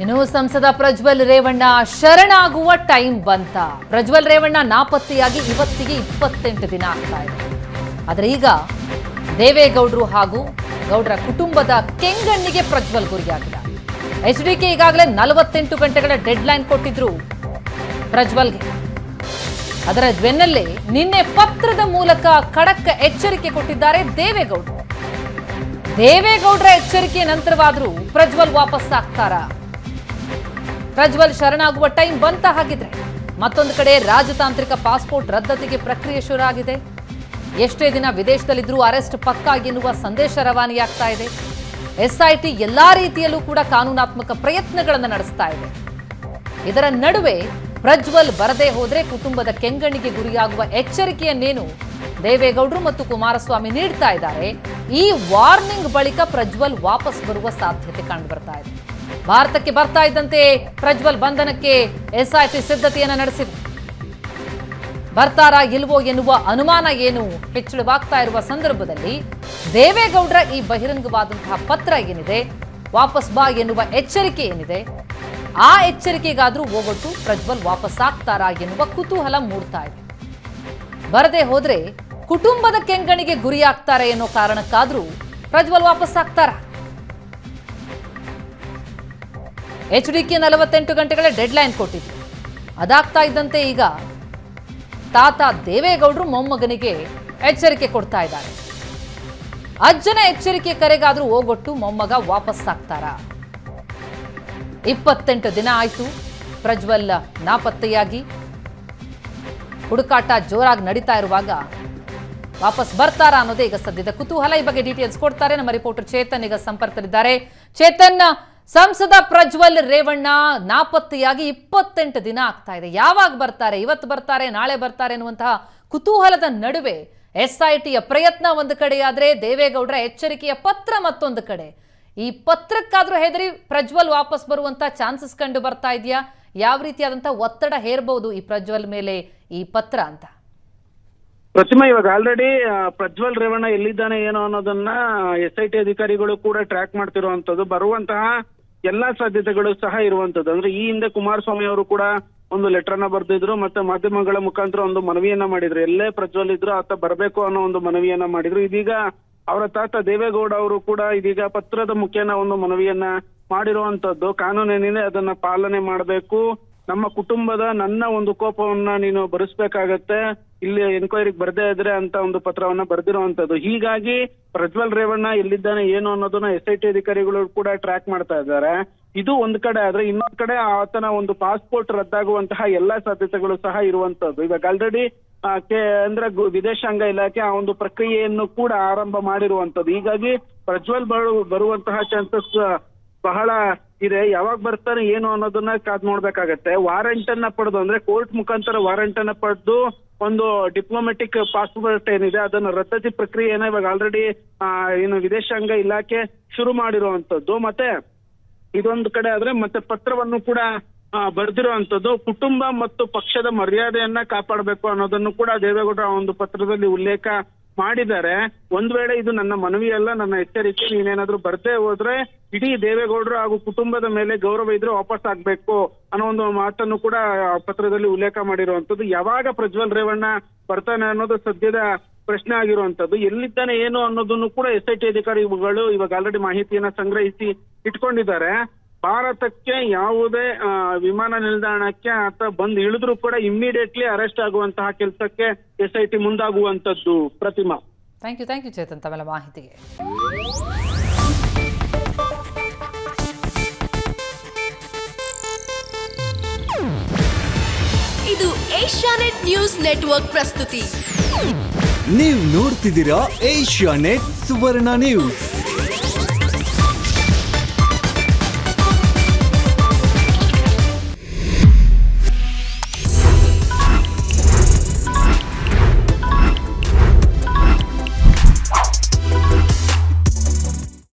ಇನ್ನು ಸಂಸದ ಪ್ರಜ್ವಲ್ ರೇವಣ್ಣ ಶರಣಾಗುವ ಟೈಮ್ ಬಂತ. ಪ್ರಜ್ವಲ್ ರೇವಣ್ಣ ನಾಪತ್ತೆಯಾಗಿ ಇವತ್ತಿಗೆ 28 ದಿನ ಆಗ್ತಾ ಇದೆ. ಆದರೆ ಈಗ ದೇವೇಗೌಡರು ಹಾಗೂ ಗೌಡರ ಕುಟುಂಬದ ಕೆಂಗಣ್ಣಿಗೆ ಪ್ರಜ್ವಲ್ ಗುರಿಯಾಗಿದ್ದಾರೆ. HDK ಈಗಾಗಲೇ 48 ಗಂಟೆಗಳ ಡೆಡ್ ಲೈನ್ ಕೊಟ್ಟಿದ್ರು ಪ್ರಜ್ವಲ್ಗೆ. ಅದರ ಬೆನ್ನಲ್ಲೇ ನಿನ್ನೆ ಪತ್ರದ ಮೂಲಕ ಖಡಕ್ ಎಚ್ಚರಿಕೆ ಕೊಟ್ಟಿದ್ದಾರೆ ದೇವೇಗೌಡರು. ದೇವೇಗೌಡರ ಎಚ್ಚರಿಕೆ ನಂತರವಾದರೂ ಪ್ರಜ್ವಲ್ ವಾಪಸ್ ಆಗ್ತಾರಾ? ಪ್ರಜ್ವಲ್ ಶರಣಾಗುವ ಟೈಮ್ ಬಂತ ಹಾಗಿದ್ರೆ? ಮತ್ತೊಂದು ಕಡೆ ರಾಜತಾಂತ್ರಿಕ ಪಾಸ್ಪೋರ್ಟ್ ರದ್ದತಿಗೆ ಪ್ರಕ್ರಿಯೆ ಶುರು ಆಗಿದೆ. ಎಷ್ಟೇ ದಿನ ವಿದೇಶದಲ್ಲಿದ್ರೂ ಅರೆಸ್ಟ್ ಪಕ್ಕಾ ಎನ್ನುವ ಸಂದೇಶ ರವಾನೆಯಾಗ್ತಾ ಇದೆ. SIT ಎಲ್ಲಾ ರೀತಿಯಲ್ಲೂ ಕೂಡ ಕಾನೂನಾತ್ಮಕ ಪ್ರಯತ್ನಗಳನ್ನು ನಡೆಸ್ತಾ ಇದೆ. ಇದರ ನಡುವೆ ಪ್ರಜ್ವಲ್ ಬರದೇ ಹೋದ್ರೆ ಕುಟುಂಬದ ಕೆಂಗಣ್ಣಿಗೆ ಗುರಿಯಾಗುವ ಎಚ್ಚರಿಕೆಯನ್ನೇನು ದೇವೇಗೌಡರು ಮತ್ತು ಕುಮಾರಸ್ವಾಮಿ ನೀಡ್ತಾ ಇದ್ದಾರೆ. ಈ ವಾರ್ನಿಂಗ್ ಬಳಿಕ ಪ್ರಜ್ವಲ್ ವಾಪಸ್ ಬರುವ ಸಾಧ್ಯತೆ ಕಂಡು ಬರ್ತಾ ಇದೆ. ಭಾರತಕ್ಕೆ ಬರ್ತಾ ಇದ್ದಂತೆ ಪ್ರಜ್ವಲ್ ಬಂಧನಕ್ಕೆ SIT ಸಿದ್ಧತೆಯನ್ನು ನಡೆಸಿದೆ. ಬರ್ತಾರಾ ಇಲ್ವೋ ಎನ್ನುವ ಅನುಮಾನ ಏನು ಹೆಚ್ಚಳವಾಗ್ತಾ ಇರುವ ಸಂದರ್ಭದಲ್ಲಿ ದೇವೇಗೌಡರ ಈ ಬಹಿರಂಗವಾದಂತಹ ಪತ್ರ ಏನಿದೆ, ವಾಪಸ್ ಬಾ ಎನ್ನುವ ಎಚ್ಚರಿಕೆ ಏನಿದೆ, ಆ ಎಚ್ಚರಿಕೆಗಾದ್ರೂ ಹೋಗೊಟ್ಟು ಪ್ರಜ್ವಲ್ ವಾಪಸ್ ಆಗ್ತಾರಾ ಎನ್ನುವ ಕುತೂಹಲ ಮೂಡ್ತಾ ಇದೆ. ಬರದೇ ಹೋದ್ರೆ ಕುಟುಂಬದ ಕೆಂಗಣಿಗೆ ಗುರಿಯಾಗ್ತಾರೆ ಎನ್ನೋ ಕಾರಣಕ್ಕಾದ್ರೂ ಪ್ರಜ್ವಲ್ ವಾಪಸ್ ಆಗ್ತಾರಾ? HDK 48 ಗಂಟೆಗಳ ಡೆಡ್ ಲೈನ್ ಕೊಟ್ಟಿದ್ರು. ಅದಾಗ್ತಾ ಇದ್ದಂತೆ ಈಗ ತಾತ ದೇವೇಗೌಡರು ಮೊಮ್ಮಗನಿಗೆ ಎಚ್ಚರಿಕೆ ಕೊಡ್ತಾ ಇದ್ದಾರೆ. ಅಜ್ಜನ ಎಚ್ಚರಿಕೆ ಕರೆಗಾದ್ರೂ ಹೋಗೊಟ್ಟು ಮೊಮ್ಮಗ ವಾಪಸ್ ಆಗ್ತಾರಾ? 28 ದಿನ ಆಯ್ತು ಪ್ರಜ್ವಲ್ ನಾಪತ್ತೆಯಾಗಿ. ಹುಡುಕಾಟ ಜೋರಾಗಿ ನಡೀತಾ ಇರುವಾಗ ವಾಪಸ್ ಬರ್ತಾರಾ ಅನ್ನೋದೇ ಈಗ ಸದ್ಯದ ಕುತೂಹಲ. ಈ ಬಗ್ಗೆ ಡೀಟೇಲ್ಸ್ ಕೊಡ್ತಾರೆ ನಮ್ಮ ರಿಪೋರ್ಟರ್ ಚೇತನ್. ಈಗ ಸಂಪರ್ಕದಲ್ಲಿದ್ದಾರೆ. ಚೇತನ್, ಸಂಸದ ಪ್ರಜ್ವಲ್ ರೇವಣ್ಣ ನಾಪತ್ತೆಯಾಗಿ 28 ದಿನ ಆಗ್ತಾ ಇದೆ. ಯಾವಾಗ ಬರ್ತಾರೆ? ಇವತ್ತು ಬರ್ತಾರೆ, ನಾಳೆ ಬರ್ತಾರೆ ಎನ್ನುವಂತಹ ಕುತೂಹಲದ ನಡುವೆ SITಯ ಪ್ರಯತ್ನ ಒಂದು ಕಡೆಯಾದ್ರೆ ದೇವೇಗೌಡರ ಎಚ್ಚರಿಕೆಯ ಪತ್ರ ಮತ್ತೊಂದು ಕಡೆ. ಈ ಪತ್ರಕ್ಕಾದ್ರೂ ಹೆದರಿ ಪ್ರಜ್ವಲ್ ವಾಪಸ್ ಬರುವಂತ ಚಾನ್ಸಸ್ ಕಂಡು ಬರ್ತಾ ಇದೆಯಾ? ಯಾವ ರೀತಿಯಾದಂತಹ ಒತ್ತಡ ಹೇರಬಹುದು ಈ ಪ್ರಜ್ವಲ್ ಮೇಲೆ ಈ ಪತ್ರ ಅಂತ? ಪ್ರತಿಮಾ, ಇವಾಗ ಆಲ್ರೆಡಿ ಪ್ರಜ್ವಲ್ ರೇವಣ್ಣ ಎಲ್ಲಿದ್ದಾನೆ ಏನೋ ಅನ್ನೋದನ್ನ SIT ಅಧಿಕಾರಿಗಳು ಕೂಡ ಟ್ರ್ಯಾಕ್ ಮಾಡ್ತಿರುವಂತದ್ದು. ಬರುವಂತಹ ಎಲ್ಲಾ ಸಾಧ್ಯತೆಗಳು ಸಹ ಇರುವಂತದ್ದು. ಅಂದ್ರೆ ಈ ಹಿಂದೆ ಕುಮಾರಸ್ವಾಮಿ ಅವರು ಕೂಡ ಒಂದು ಲೆಟರ್ ಅನ್ನ ಬರ್ದಿದ್ರು, ಮತ್ತೆ ಮಾಧ್ಯಮಗಳ ಮುಖಾಂತರ ಒಂದು ಮನವಿಯನ್ನ ಮಾಡಿದ್ರು. ಎಲ್ಲೇ ಪ್ರಜ್ವಲ್ ಇದ್ರು ಆತ ಬರಬೇಕು ಅನ್ನೋ ಒಂದು ಮನವಿಯನ್ನ ಮಾಡಿದ್ರು. ಇದೀಗ ಅವರ ತಾತ ದೇವೇಗೌಡ ಅವರು ಕೂಡ ಇದೀಗ ಪತ್ರದ ಮುಖೇನ ಒಂದು ಮನವಿಯನ್ನ ಮಾಡಿರುವಂತದ್ದು. ಕಾನೂನೇನಿದೆ ಅದನ್ನ ಪಾಲನೆ ಮಾಡಬೇಕು, ನಮ್ಮ ಕುಟುಂಬದ ನನ್ನ ಒಂದು ಕೋಪವನ್ನ ನೀನು ಭರಿಸ್ಬೇಕಾಗತ್ತೆ, ಇಲ್ಲಿ ಎನ್ಕ್ವೈರಿಗೆ ಬರ್ದೇ ಇದ್ರೆ ಅಂತ ಒಂದು ಪತ್ರವನ್ನ ಬರ್ದಿರುವಂತದ್ದು. ಹೀಗಾಗಿ ಪ್ರಜ್ವಲ್ ರೇವಣ್ಣ ಎಲ್ಲಿದ್ದಾನೆ ಏನು ಅನ್ನೋದನ್ನ SIT ಅಧಿಕಾರಿಗಳು ಕೂಡ ಟ್ರ್ಯಾಕ್ ಮಾಡ್ತಾ ಇದ್ದಾರೆ. ಇದು ಒಂದ್ ಕಡೆ ಆದ್ರೆ, ಇನ್ನೊಂದ್ ಕಡೆ ಆತನ ಒಂದು ಪಾಸ್ಪೋರ್ಟ್ ರದ್ದಾಗುವಂತಹ ಎಲ್ಲಾ ಸಾಧ್ಯತೆಗಳು ಸಹ ಇರುವಂತದ್ದು. ಇವಾಗ ಆಲ್ರೆಡಿ ಕೇಂದ್ರ ವಿದೇಶಾಂಗ ಇಲಾಖೆ ಆ ಒಂದು ಪ್ರಕ್ರಿಯೆಯನ್ನು ಕೂಡ ಆರಂಭ ಮಾಡಿರುವಂತದ್ದು. ಹೀಗಾಗಿ ಪ್ರಜ್ವಲ್ ಬರುವಂತಹ ಚಾನ್ಸಸ್ ಬಹಳ ಇದೆ. ಯಾವಾಗ ಬರ್ತಾರೆ ಏನು ಅನ್ನೋದನ್ನ ಕಾದ್ ನೋಡ್ಬೇಕಾಗತ್ತೆ. ವಾರೆಂಟ್ ಅನ್ನ ಪಡೆದು, ಅಂದ್ರೆ ಕೋರ್ಟ್ ಮುಖಾಂತರ ವಾರೆಂಟ್ ಅನ್ನ ಪಡೆದು ಒಂದು ಡಿಪ್ಲೊಮೆಟಿಕ್ ಪಾಸ್ಪೋರ್ಟ್ ಏನಿದೆ ಅದನ್ನ ರದ್ದತಿ ಪ್ರಕ್ರಿಯೆನ ಇವಾಗ ಆಲ್ರೆಡಿ ಏನು ವಿದೇಶಾಂಗ ಇಲಾಖೆ ಶುರು ಮಾಡಿರುವಂತದ್ದು. ಮತ್ತೆ ಇದೊಂದು ಕಡೆ ಆದ್ರೆ ಮತ್ತೆ ಪತ್ರವನ್ನು ಕೂಡ ಬರ್ದಿರುವಂತದ್ದು. ಕುಟುಂಬ ಮತ್ತು ಪಕ್ಷದ ಮರ್ಯಾದೆಯನ್ನ ಕಾಪಾಡಬೇಕು ಅನ್ನೋದನ್ನು ಕೂಡ ದೇವೇಗೌಡರ ಒಂದು ಪತ್ರದಲ್ಲಿ ಉಲ್ಲೇಖ ಮಾಡಿದ್ದಾರೆ. ಒಂದ್ ವೇಳೆ ಇದು ನನ್ನ ಮನವಿ ಅಲ್ಲ, ನನ್ನ ಎಚ್ಚರಿಕೆ, ನೀನೇನಾದ್ರೂ ಬರ್ದೇ ಹೋದ್ರೆ ಇಡೀ ದೇವೇಗೌಡರು ಹಾಗೂ ಕುಟುಂಬದ ಮೇಲೆ ಗೌರವ ಇದ್ರೆ ವಾಪಸ್ ಆಗ್ಬೇಕು ಅನ್ನೋ ಒಂದು ಮಾತನ್ನು ಕೂಡ ಪತ್ರದಲ್ಲಿ ಉಲ್ಲೇಖ ಮಾಡಿರುವಂತದ್ದು. ಯಾವಾಗ ಪ್ರಜ್ವಲ್ ರೇವಣ್ಣ ಬರ್ತಾನೆ ಅನ್ನೋದು ಸದ್ಯದ ಪ್ರಶ್ನೆ ಆಗಿರುವಂತದ್ದು. ಎಲ್ಲಿದ್ದಾನೆ ಏನು ಅನ್ನೋದನ್ನು ಕೂಡ SIT ಅಧಿಕಾರಿಗಳು ಇವಾಗ ಆಲ್ರೆಡಿ ಮಾಹಿತಿಯನ್ನ ಸಂಗ್ರಹಿಸಿ ಇಟ್ಕೊಂಡಿದ್ದಾರೆ. ಭಾರತಕ್ಕೆ ಯಾವುದೇ ವಿಮಾನ ನಿಲ್ದಾಣಕ್ಕೆ ಆತ ಬಂದು ಇಳಿದ್ರು ಕೂಡ ಇಮ್ಮಿಡಿಯೇಟ್ಲಿ ಅರೆಸ್ಟ್ ಆಗುವಂತಹ ಕೆಲಸಕ್ಕೆ SIT ಮುಂದಾಗುವಂತದ್ದು. ಪ್ರತಿಮಾ, ಥ್ಯಾಂಕ್ ಯು ಚೇತನ್ ತಮ್ಮೆಲ್ಲ ಮಾಹಿತಿಗೆ. ಇದು ಏಷ್ಯಾನೆಟ್ ನ್ಯೂಸ್ ನೆಟ್ವರ್ಕ್ ಪ್ರಸ್ತುತಿ. ನೀವು ನೋಡ್ತಿದ್ದೀರಾ ಏಷ್ಯಾನೆಟ್ ಸುವರ್ಣ ನ್ಯೂಸ್.